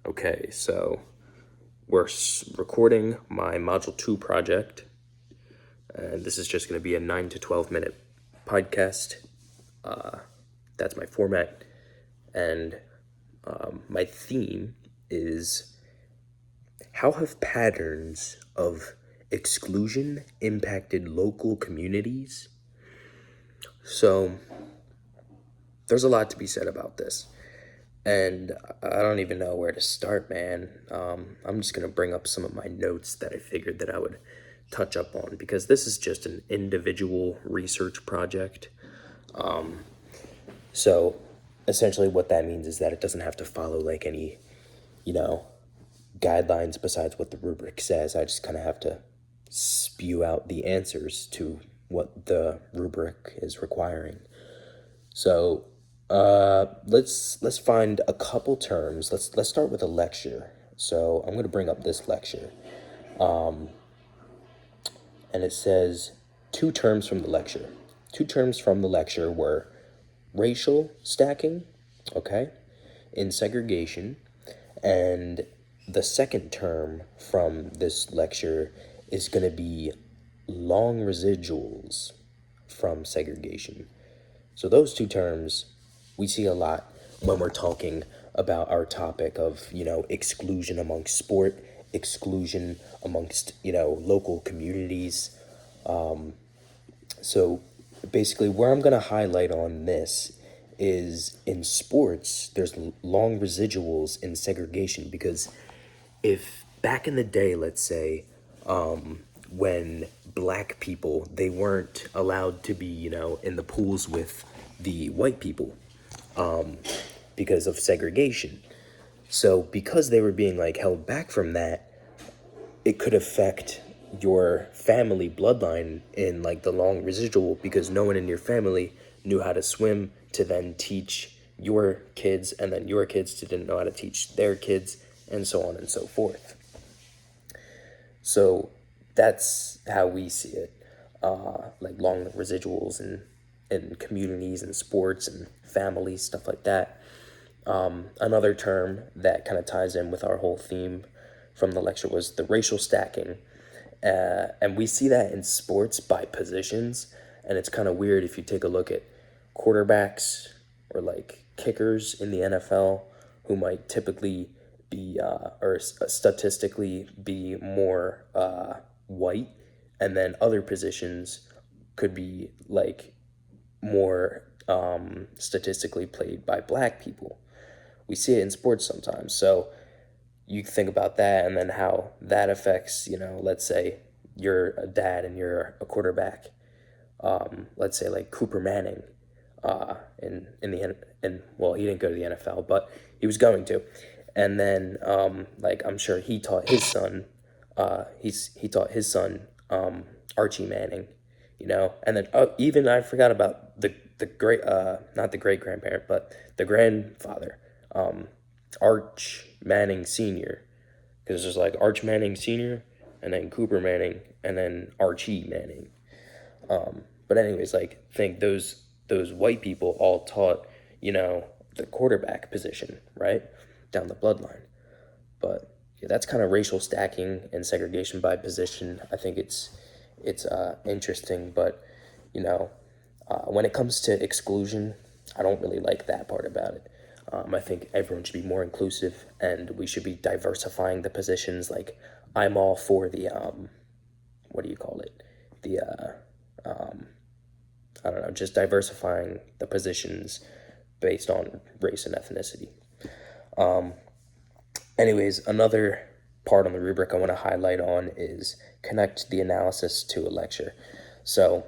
Okay, so we're recording my Module 2 project, and this is just going to be a 9 to 12 minute podcast. That's my format, and my theme is how have patterns of exclusion impacted local communities? So, there's a lot to be said about this. And I don't even know where to start, man. I'm just gonna bring up some of my notes that I figured that I would touch up on because this is just an individual research project. So essentially, what that means is that it doesn't have to follow like any, you know, guidelines besides what the rubric says. I just kind of have to spew out the answers to what the rubric is requiring. So let's find a couple terms. Let's start with a lecture. So I'm going to bring up this lecture, and it says two terms from the lecture. Two terms from the lecture were racial stacking, okay, in segregation, and the second term from this lecture is going to be long residuals from segregation. So those two terms we see a lot when we're talking about our topic of, exclusion amongst sport, exclusion amongst, local communities. So basically where I'm going to highlight on this is in sports, there's long residuals in segregation because if back in the day, let's say, when black people, they weren't allowed to be, in the pools with the white people because of segregation. So because they were being like held back from that, it could affect your family bloodline in like the long residual because no one in your family knew how to swim to then teach your kids, and then your kids didn't know how to teach their kids, and so on and so forth. So that's how we see it, like long residuals in communities and sports and families, stuff like that. Another term that kind of ties in with our whole theme from the lecture was the racial stacking. And we see that in sports by positions. And it's kind of weird if you take a look at quarterbacks or like kickers in the NFL who might typically be, or statistically be more white. And then other positions could be like more statistically played by black people. We see it in sports sometimes. So you think about that and then how that affects, let's say you're a dad and you're a quarterback. Let's say like Cooper Manning, in the and well, he didn't go to the NFL, but he was going to. And then like I'm sure he taught his son, he taught his son Archie Manning, and then even I forgot about the great not the great grandparent but the grandfather, Arch Manning Sr., because there's like Arch Manning Sr. and then Cooper Manning and then Archie Manning. But anyways, like think those white people all taught, the quarterback position, right? Down the bloodline. But yeah, that's kind of racial stacking and segregation by position. I think it's interesting, but when it comes to exclusion, I don't really like that part about it. I think everyone should be more inclusive, and we should be diversifying the positions. Like, I'm all for the what do you call it? The I don't know, just diversifying the positions based on race and ethnicity. Anyways, another part on the rubric I want to highlight on is connect the analysis to a lecture. So,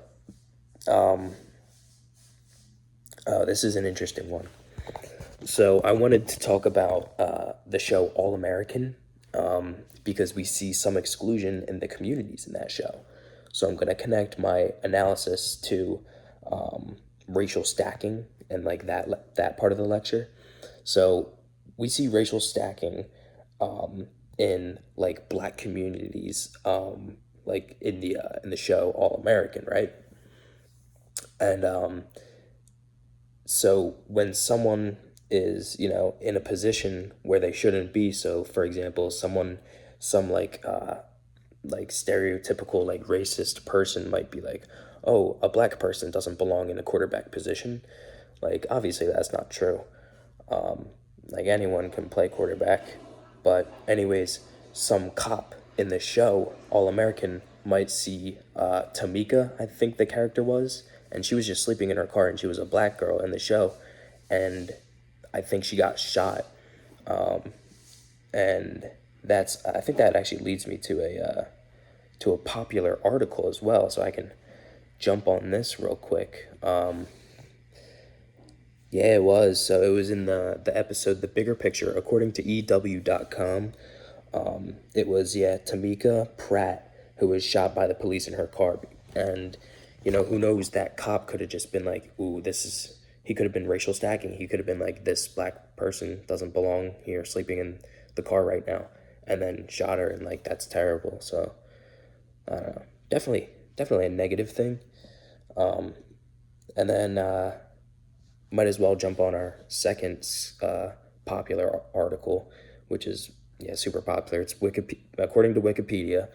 this is an interesting one. So I wanted to talk about the show All American, because we see some exclusion in the communities in that show. So I'm going to connect my analysis to racial stacking and like that part of the lecture. So we see racial stacking in like black communities, like in the show All American, right? And so when someone is, in a position where they shouldn't be. So for example, some like stereotypical like racist person might be like, oh, a black person doesn't belong in a quarterback position. Like obviously that's not true. Like anyone can play quarterback. But anyways, some cop in the show, All American, might see Tamika, I think the character was, and she was just sleeping in her car, and she was a black girl in the show, and I think she got shot. And that's I think that actually leads me to a popular article as well, so I can jump on this real quick. Yeah, it was. So it was in the episode The Bigger Picture, according to EW.com. It was, yeah, Tamika Pratt, who was shot by the police in her car. And, who knows, that cop could have just been like, ooh, he could have been racial stacking. He could have been like, this black person doesn't belong here sleeping in the car right now. And then shot her, and like, that's terrible. So, I don't know. Definitely a negative thing. And then, might as well jump on our second popular article, which is, yeah, super popular. It's according to Wikipedia.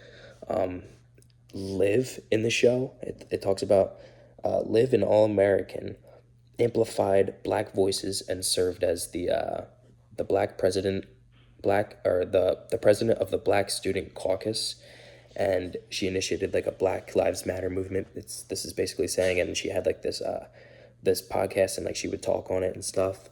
Liv in the show, it talks about Liv in All American amplified black voices and served as the the president of the Black Student Caucus, and she initiated like a Black Lives Matter movement. This is basically saying, and she had like this podcast, and like she would talk on it and stuff,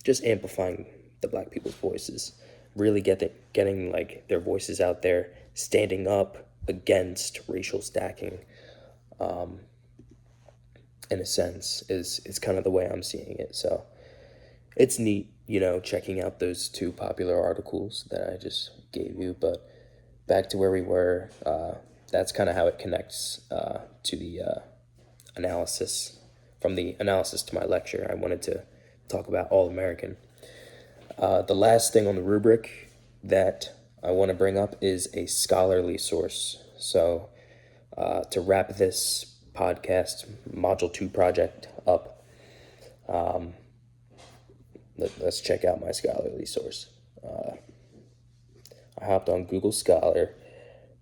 just amplifying the black people's voices, really getting like their voices out there, standing up against racial stacking. In a sense, is kind of the way I'm seeing it. So it's neat, checking out those two popular articles that I just gave you. But back to where we were, that's kind of how it connects to the analysis. From the analysis to my lecture, I wanted to talk about All American. The last thing on the rubric that I want to bring up is a scholarly source. So to wrap this podcast Module 2 project up, let's check out my scholarly source. I hopped on Google Scholar,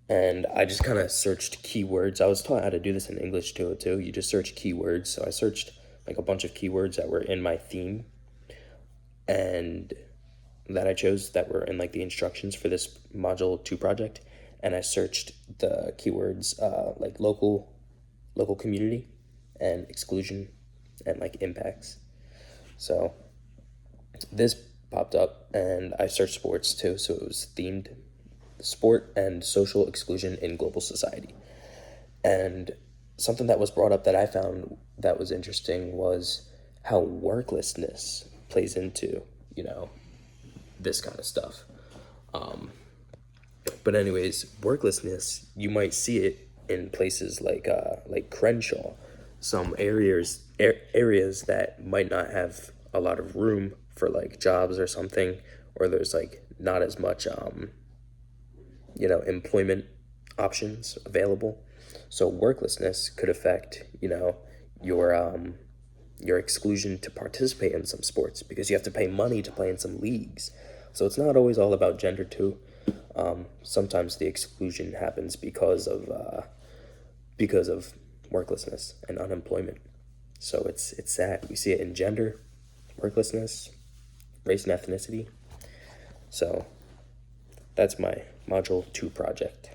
and I just kind of searched keywords. I was taught how to do this in English too. You just search keywords. So I searched like a bunch of keywords that were in my theme, and that I chose that were in like the instructions for this Module 2 project. And I searched the keywords like local community and exclusion and like impacts. So this popped up, and I searched sports too. So it was themed sport and social exclusion in global society. And something that was brought up that I found that was interesting was how worklessness plays into, this kind of stuff. But anyways, worklessness, you might see it in places like Crenshaw, some areas that might not have a lot of room for like jobs or something, or there's like not as much employment options available. So worklessness could affect, your exclusion to participate in some sports, because you have to pay money to play in some leagues. So it's not always all about gender too. Sometimes the exclusion happens because of worklessness and unemployment. So it's sad. We see it in gender, worklessness, race and ethnicity. So that's my Module 2 project.